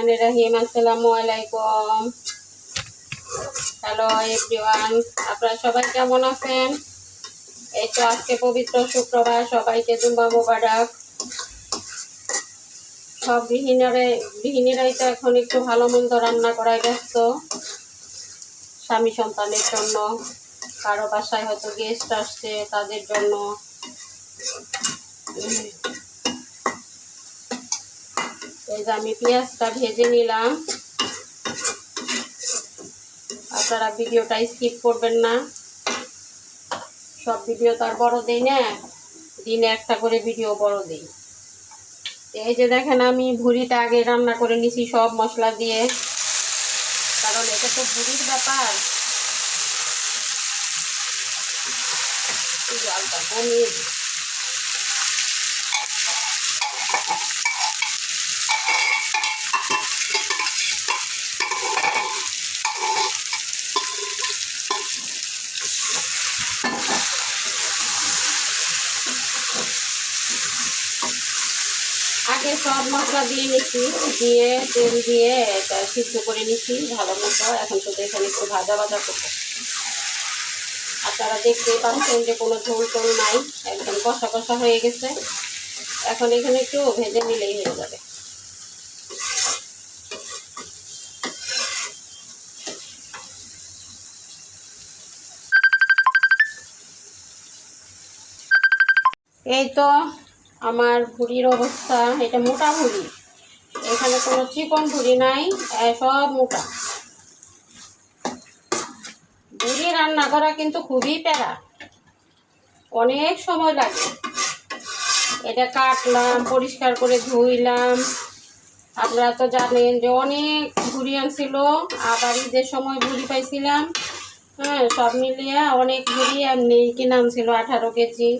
রহিম। আসসালামু আলাইকুম। Hello everyone, আপনারা সবাই কেমন আছেন? এই তো আজকে পবিত্র শুক্রবার, সবাইকে জুম্মা মোবারক। সব গৃহিণীরাই তো এখন একটু ভালো মন্দ রান্না করায় ব্যস্ত, স্বামী সন্তানের জন্য, কারো বাসায় হয়তো গেস্ট আসছে তাদের জন্য। এই যে আমি পেঁয়াজটা ভেজে নিলাম। আপনারা ভিডিওটা স্কিপ করবেন না, সব ভিডিও তো আর বড় দেই না, দিনে একটা করে ভিডিও বড় দিই। এই যে দেখেন আমি ভুড়িটা আগে রান্না করে নিছি সব মশলা দিয়ে, কারণ এটা তো ভুড়ির ব্যাপার। জলটা কমিয়ে দিই। আগে সব মশলা দিয়ে নিচ্ছি, দিয়ে তেল দিয়ে এটা সিদ্ধ করে নিচ্ছি ভালো মতো। এখন শুধু এখানে একটু ভাজা ভাজা করবো। আপনারা দেখতেই পাচ্ছেন যে কোনো ঝোল টোল নাই, একদম কষা কষা হয়ে গেছে। এখন এখানে একটু ভেজে নিলেই হয়ে যাবে। এই তো আমার ভুড়ির অবস্থা। এটা মোটা ভুড়ি, এখানে কোনো চিকন ভুড়ি নাই, সব মোটা। ভুড়ি রান্না করা কিন্তু খুবই প্যারা, অনেক সময় লাগে। এটা কাটলাম, পরিষ্কার করে ধুইলাম। আপনারা তো জানেন যে অনেক ভুড়ি আনছিল, আবার ঈদের সময় ভুড়ি পাইছিলাম। হ্যাঁ, সব মিলিয়ে অনেক ভুড়ি এমনি কিনে আনছিল 18 কেজি।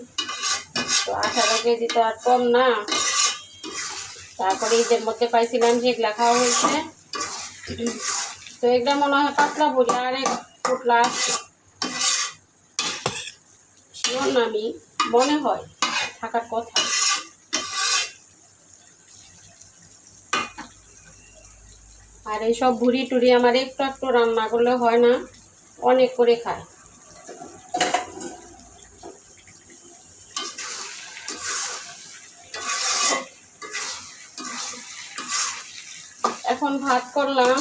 তো 18 কেজি তো আর কম না। তারপরে ঈদের মধ্যে পাইছিলাম, যেগুলা খাওয়া হয়েছে। তো এগুলা মনে হয় পাতলা ভুড়ি, আর এক ফুটলা শিওর না, আমি মনে হয় থাকার কথা। আর এইসব ভুড়ি টুড়ি আমার একটু একটু রান্না করলে হয় না, অনেক করে খায়। এখন ভাত করলাম।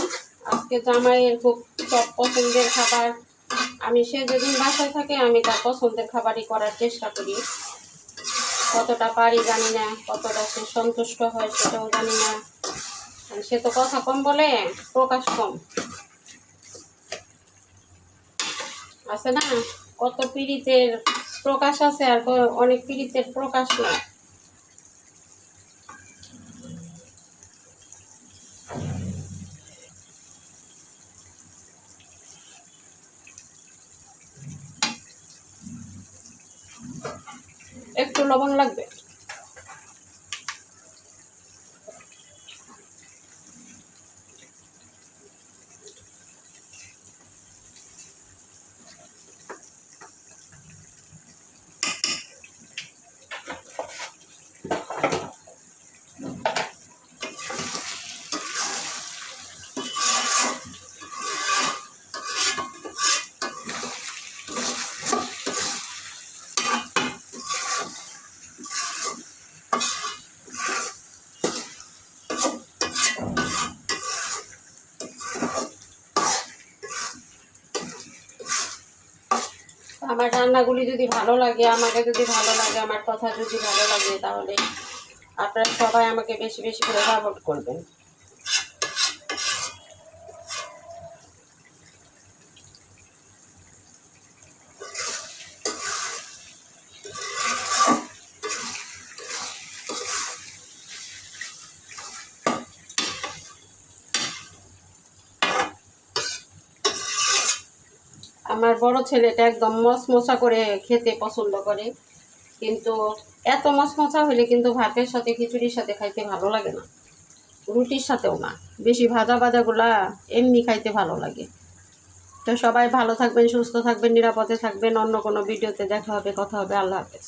আজকে জামাইয়ের খুব সব পছন্দের খাবার। আমি সে যেদিন বাসায় থাকে আমি তার পছন্দের খাবারই করার চেষ্টা করি। কতটা পারি জানি না, কতটা সে সন্তুষ্ট হয় সেটাও জানি না। সে তো কথা কম বলে, প্রকাশ কম আছে না। কত পীড়িতের প্রকাশ আছে, আর অনেক পীড়িতের প্রকাশ নেই। একটু লবণ লাগবে। আমার রান্নাগুলি যদি ভালো লাগে, আমাকে যদি ভালো লাগে, আমার কথা যদি ভালো লাগে, তাহলে আপনারা সবাই আমাকে বেশি বেশি করে সাপোর্ট করবেন। আমার বড় ছেলেটা একদম মশমশা করে খেতে পছন্দ করে, কিন্তু এত মশমশা হলে কিন্তু ভাতের সাথে খিচুড়ির সাথে খাইতে ভালো লাগে না, রুটির সাথেও না। বেশি ভাজা ভাজাগুলা এমনি খাইতে ভালো লাগে। তো সবাই ভালো থাকবেন, সুস্থ থাকবেন, নিরাপদে থাকবেন। অন্য কোনো ভিডিওতে দেখা হবে, কথা হবে। আল্লাহ হাফেজ।